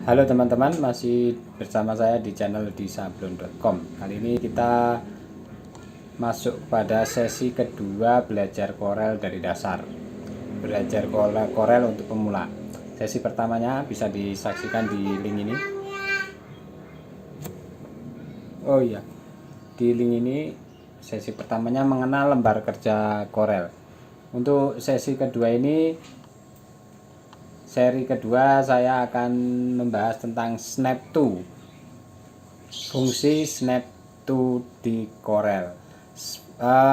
Halo teman-teman, masih bersama saya di channel disablon.com. Kali ini kita masuk pada sesi kedua belajar Corel dari dasar. Belajar Corel untuk pemula. Sesi pertamanya bisa disaksikan di link ini. Oh iya, di link ini sesi pertamanya mengenal lembar kerja Corel. Untuk sesi kedua ini, seri kedua, saya akan membahas tentang Snap to, fungsi Snap to di Corel.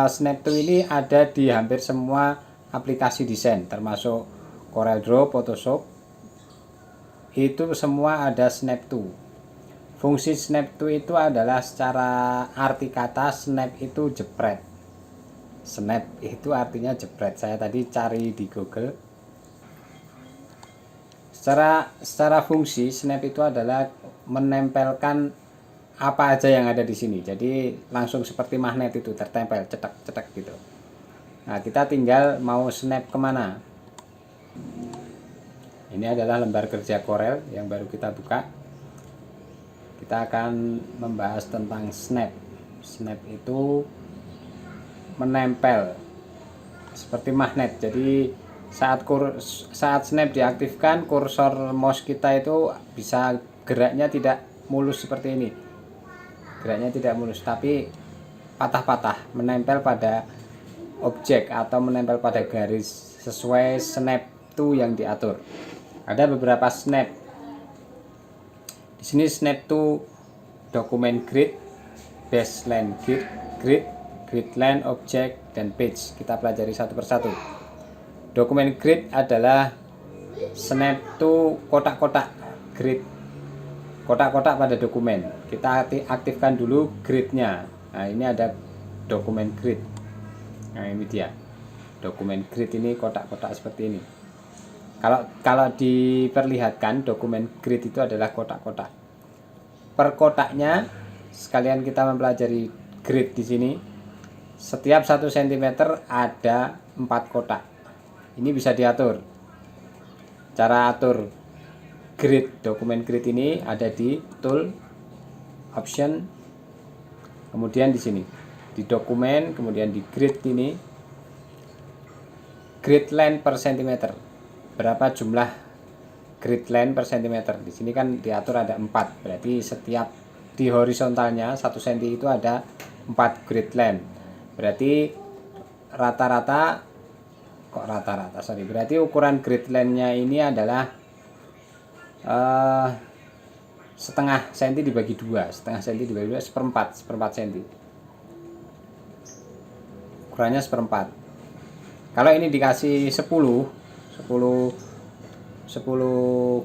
Snap to ini ada di hampir semua aplikasi desain, termasuk Corel Draw, Photoshop, itu semua ada Snap to. Fungsi Snap to itu adalah, secara arti kata, snap itu jepret. Snap itu artinya jepret. Saya tadi cari di Google. Secara fungsi, snap itu adalah menempelkan apa aja yang ada di sini. Jadi langsung seperti magnet itu tertempel, cetak-cetak gitu. Nah, kita tinggal mau snap kemana. Ini adalah lembar kerja Corel yang baru kita buka. Kita akan membahas tentang snap. Snap itu menempel seperti magnet. Jadi saat snap diaktifkan, kursor mouse kita itu bisa geraknya tidak mulus seperti ini. Geraknya tidak mulus, tapi patah-patah, menempel pada objek atau menempel pada garis sesuai snap to yang diatur. Ada beberapa snap. Di sini snap to dokumen grid, baseline grid, gridline, object, dan page. Kita pelajari satu persatu. Dokumen grid adalah snap to kotak-kotak grid, kotak-kotak pada dokumen. Kita aktifkan dulu gridnya. Nah, ini ada dokumen grid. Nah, ini dia dokumen grid, ini kotak-kotak seperti ini. Kalau diperlihatkan, dokumen grid itu adalah kotak-kotak. Per kotaknya, sekalian kita mempelajari grid di sini. Setiap 1 cm ada 4 kotak. Ini bisa diatur. Cara atur grid, dokumen grid ini ada di tool, option, kemudian di sini di dokumen, kemudian di grid ini, grid line per cm. Berapa jumlah grid line per cm? Di sini kan diatur ada 4. Berarti setiap di horizontalnya 1 cm itu ada 4 grid line. Berarti berarti ukuran grid line-nya ini adalah setengah senti dibagi 2, seperempat senti. Ukurannya seperempat. Kalau ini dikasih 10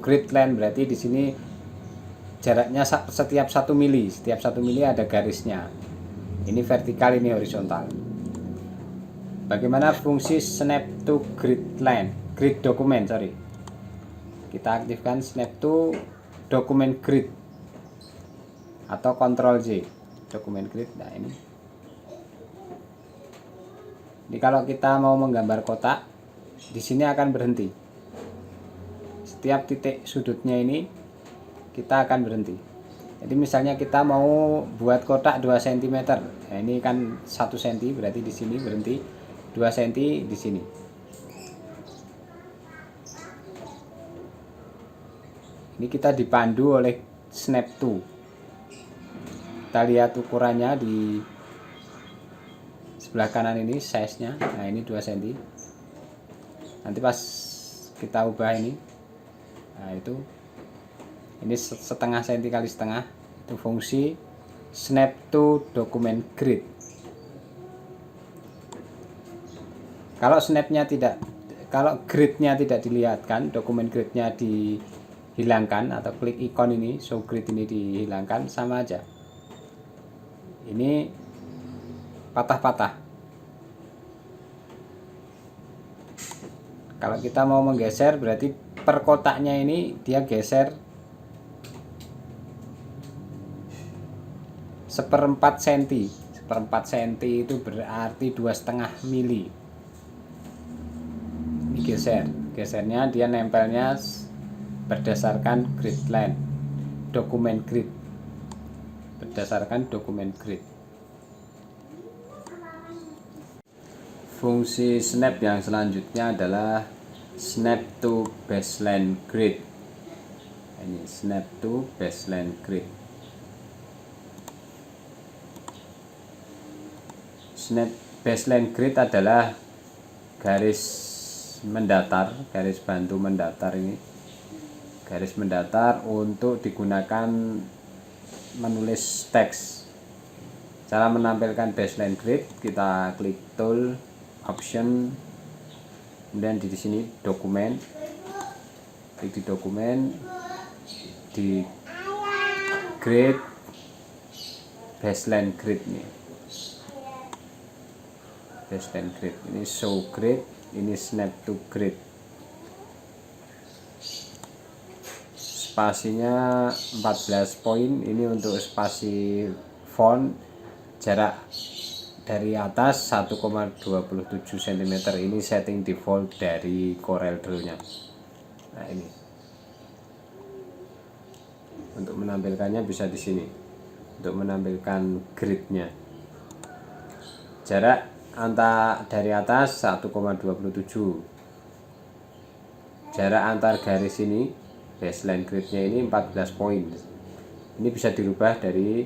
grid line, berarti di sini jaraknya setiap 1 mili, ada garisnya. Ini vertikal, ini horizontal. Bagaimana fungsi snap to grid line, grid dokumen, kita aktifkan snap to dokumen grid atau Ctrl J, dokumen grid. Nah, ini kalau kita mau menggambar kotak, di sini akan berhenti. Setiap titik sudutnya ini kita akan berhenti. Jadi misalnya kita mau buat kotak 2 cm. Nah, ini kan 1 cm, berarti di sini berhenti. 2 cm di sini. Ini kita dipandu oleh snap to. Kita lihat ukurannya di sebelah kanan ini, size-nya. Nah, ini 2 cm. Nanti pas kita ubah ini, nah itu ini setengah senti kali setengah. Itu fungsi snap to dokumen grid. Kalau gridnya tidak dilihatkan, dokumen gridnya dihilangkan, atau klik ikon ini, show grid ini dihilangkan, sama aja. Ini patah-patah. Kalau kita mau menggeser, berarti per kotaknya ini dia geser seperempat senti. Seperempat senti itu berarti 2,5 mili. Gesernya dia nempelnya berdasarkan grid line, dokumen grid, berdasarkan dokumen grid. Fungsi snap yang selanjutnya adalah snap to baseline grid. Ini snap to baseline grid. Snap baseline grid adalah garis mendatar, garis bantu mendatar ini. Garis mendatar untuk digunakan menulis teks. Cara menampilkan baseline grid, kita klik tool, option, kemudian di sini dokumen, klik di dokumen, di grid, baseline grid nih, baseline grid ini show grid, ini snap to grid. Spasinya 14 poin, ini untuk spasi font. Jarak dari atas 1,27 cm, ini setting default dari Corel Draw nya. Nah, ini untuk menampilkannya bisa di sini untuk menampilkan gridnya. Jarak dari atas 1,27, jarak antar garis ini baseline gridnya ini 14 poin. Ini bisa dirubah dari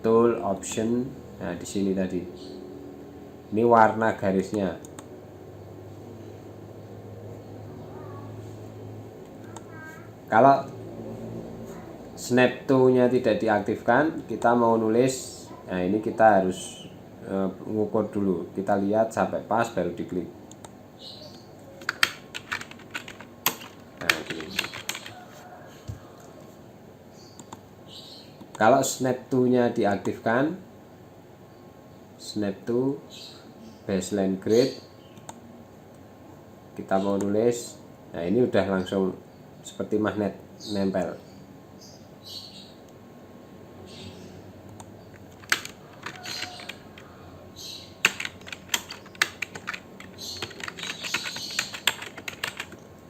tool, option. Nah, di sini tadi ini warna garisnya. Kalau snap to nya tidak diaktifkan, kita mau nulis, nah ini kita harus mengukur dulu, kita lihat sampai pas baru diklik. Nah, gini. Kalau snap to nya diaktifkan, snap to baseline grid, kita mau nulis, nah ini udah langsung seperti magnet nempel.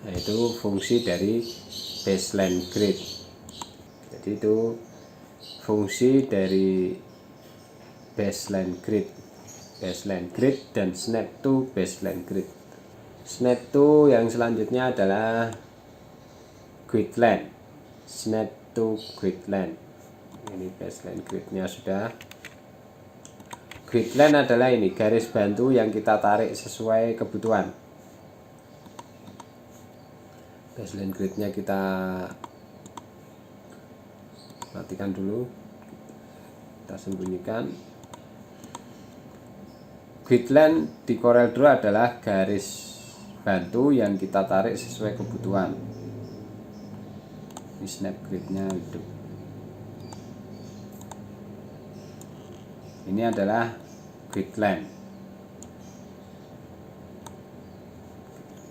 Nah, itu fungsi dari baseline grid. Jadi itu fungsi dari baseline grid dan snap to baseline grid. Snap to yang selanjutnya adalah grid line, snap to grid line. Ini baseline gridnya sudah. Grid line adalah ini garis bantu yang kita tarik sesuai kebutuhan. Baseline gridnya kita matikan dulu, kita sembunyikan. Gridline di Corel Draw adalah garis bantu yang kita tarik sesuai kebutuhan. Ini snap gridnya hidup. Ini adalah gridline.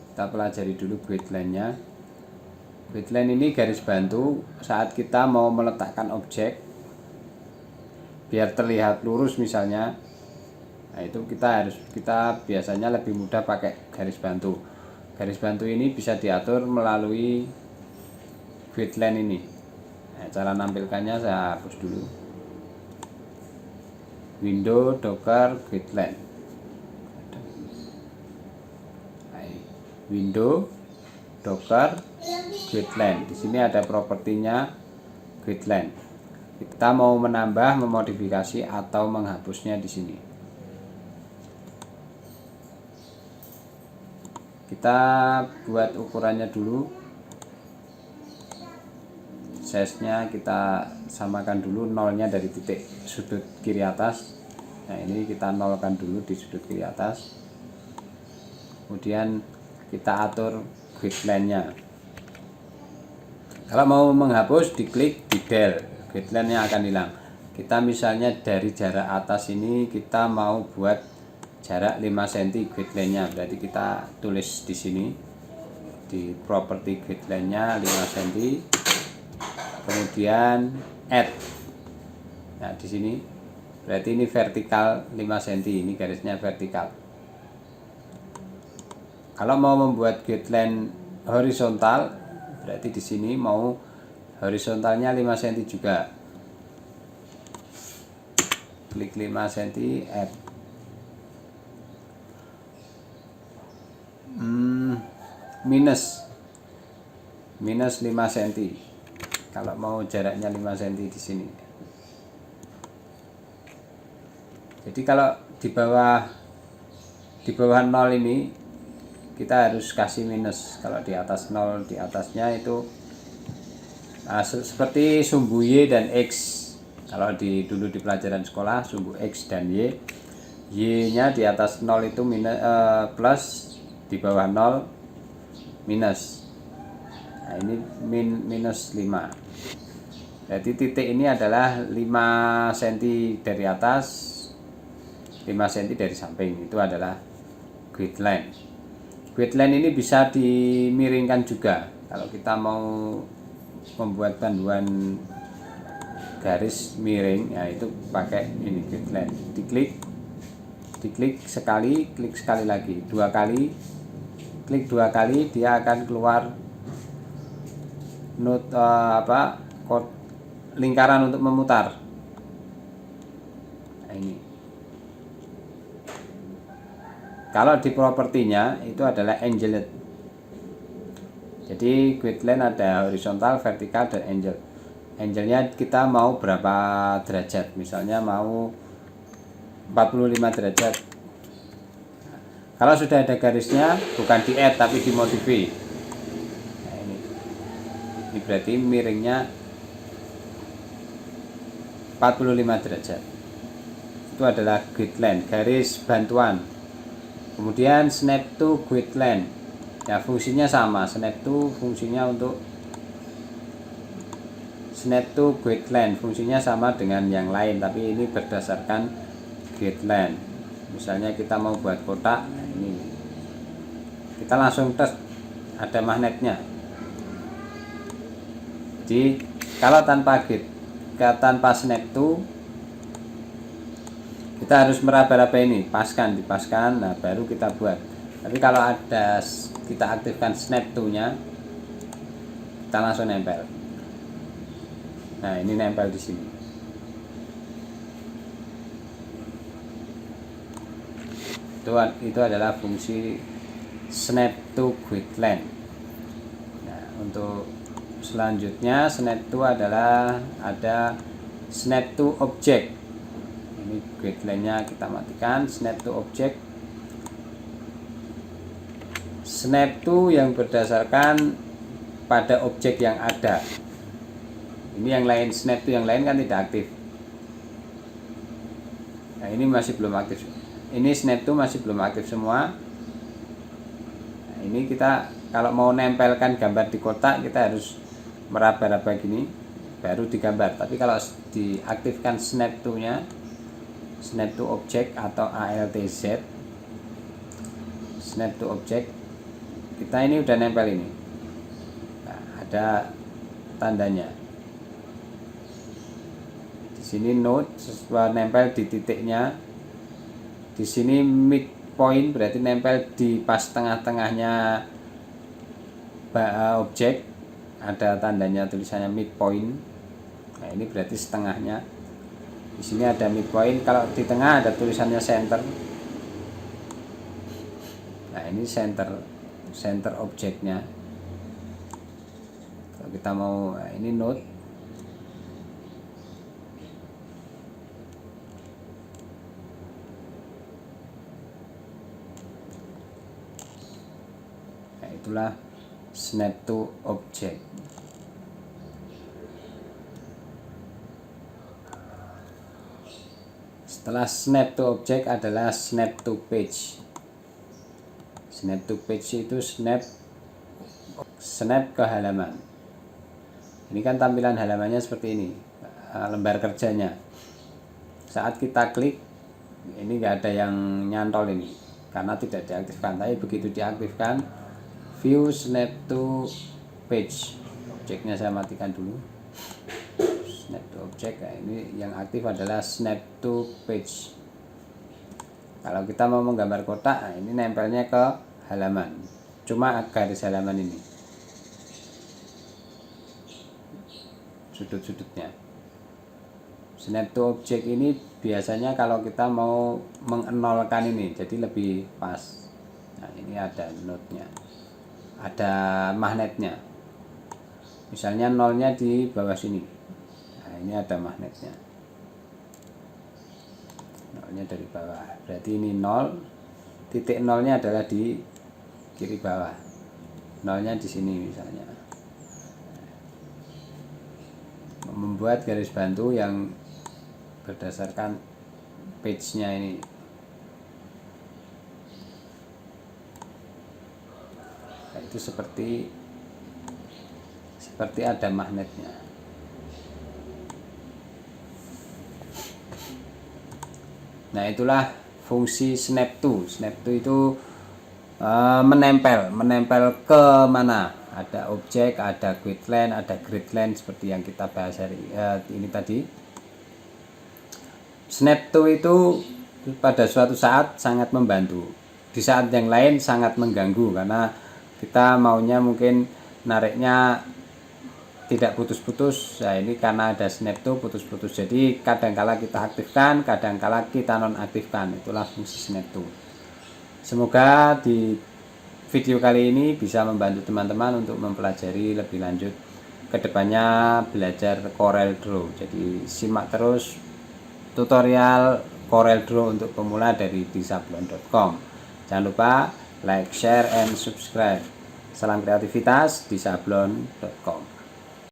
Kita pelajari dulu gridline-nya. Gridline ini garis bantu saat kita mau meletakkan objek biar terlihat lurus misalnya. Nah, itu kita biasanya lebih mudah pakai garis bantu. Garis bantu ini bisa diatur melalui gridline ini. Nah, cara nampilkannya saya hapus dulu. Window, Docker, gridline. Window, Docker, gridline. Di sini ada propertinya gridline. Kita mau menambah, memodifikasi atau menghapusnya di sini. Kita buat ukurannya dulu, size-nya kita samakan dulu, nolnya dari titik sudut kiri atas. Nah, ini kita nolkan dulu di sudut kiri atas, kemudian kita atur gridline-nya. Kalau mau menghapus, diklik di del, gridline-nya akan hilang. Kita misalnya dari jarak atas ini kita mau buat jarak 5 cm gridline-nya, berarti kita tulis di sini di properti gridline-nya 5 cm, kemudian add. Nah, di sini berarti ini vertikal 5 cm, ini garisnya vertikal. Kalau mau membuat gridline horizontal, berarti di sini mau horizontalnya 5 cm juga. Klik 5 cm, add. Minus 5 cm. Kalau mau jaraknya 5 cm di sini. Jadi kalau di bawah 0 ini kita harus kasih minus. Kalau di atas 0, di atasnya itu seperti sumbu Y dan X. Kalau dulu di pelajaran sekolah, sumbu X dan Y. Y-nya di atas 0 itu plus, di bawah 0 minus. Nah, ini minus 5. Jadi titik ini adalah 5 cm dari atas, 5 cm dari samping. Itu adalah grid line. Grid line ini bisa dimiringkan juga. Kalau kita mau membuat panduan garis miring, ya itu pakai ini grid line. Diklik sekali, klik sekali lagi, 2 kali, klik 2 kali, dia akan keluar lingkaran untuk memutar. Nah, ini. Kalau di propertinya itu adalah angled. Jadi grid line ada horizontal, vertikal, dan angle. Angle-nya kita mau berapa derajat? Misalnya mau 45 derajat. Kalau sudah ada garisnya, bukan di add tapi dimodify. Nah, ini berarti miringnya 45 derajat. Itu adalah grid line, garis bantuan. Kemudian snap to grid line. Ya, fungsinya sama. Snap to fungsinya untuk snap to grid line, fungsinya sama dengan yang lain, tapi ini berdasarkan grid line. Misalnya kita mau buat kotak, nah ini kita langsung tes, ada magnetnya. Jadi kalau tanpa tanpa snap to, kita harus meraba-raba ini, dipaskan, nah baru kita buat. Tapi kalau ada kita aktifkan snap to nya, kita langsung nempel. Nah, ini nempel di sini. Itu adalah fungsi snap to grid line. Nah, untuk selanjutnya snap to adalah ada snap to object. Ini grid line-nya kita matikan. Snap to object. Snap to yang berdasarkan pada objek yang ada. Ini yang lain, snap to yang lain kan tidak aktif. Nah, ini masih belum aktif. Ini snap to masih belum aktif semua. Nah, ini kita kalau mau nempelkan gambar di kotak, kita harus meraba-raba gini baru digambar. Tapi kalau diaktifkan snap to nya, snap to object atau ALTZ, snap to object, kita ini udah nempel ini. Nah, ada tandanya. Di sini node setelah nempel di titiknya. Di sini midpoint berarti nempel di pas tengah-tengahnya objek, ada tandanya tulisannya midpoint. Nah, ini berarti setengahnya. Di sini ada midpoint, kalau di tengah ada tulisannya center. Nah, ini center objeknya. Kalau kita mau, nah ini node. Itulah snap to object. Setelah snap to object adalah snap to page. Snap to page itu snap ke halaman. Ini kan tampilan halamannya seperti ini, lembar kerjanya. Saat kita klik, ini nggak ada yang nyantol ini karena tidak diaktifkan. Tapi begitu diaktifkan, view snap to page, objeknya saya matikan dulu. Snap to object, nah ini yang aktif adalah snap to page. Kalau kita mau menggambar kotak, nah ini nempelnya ke halaman, cuma garis halaman ini. sudut-sudutnya. Snap to object ini biasanya kalau kita mau mengenolkan ini, jadi lebih pas. Nah, ini ada node-nya, ada magnetnya. Misalnya nolnya di bawah sini. Nah, ini ada magnetnya. Nolnya dari bawah. Berarti ini 0. Titik nolnya adalah di kiri bawah. Nolnya di sini misalnya. Membuat garis bantu yang berdasarkan page-nya ini. Nah, itu seperti ada magnetnya. Nah, itulah fungsi snap to. Snap to itu menempel ke mana? Ada objek, ada quit line, ada grid line seperti yang kita bahas hari ini tadi. Snap to itu pada suatu saat sangat membantu, di saat yang lain sangat mengganggu karena kita maunya mungkin nariknya tidak putus-putus. Nah, ini karena ada snap to putus-putus, jadi kadangkala kita aktifkan, kadangkala kita nonaktifkan. Itulah fungsi snap to. Semoga di video kali ini bisa membantu teman-teman untuk mempelajari lebih lanjut kedepannya belajar Corel Draw. Jadi simak terus tutorial Corel Draw untuk pemula dari disablon.com. Jangan lupa like, share, and subscribe. Salam kreativitas, disablon.com.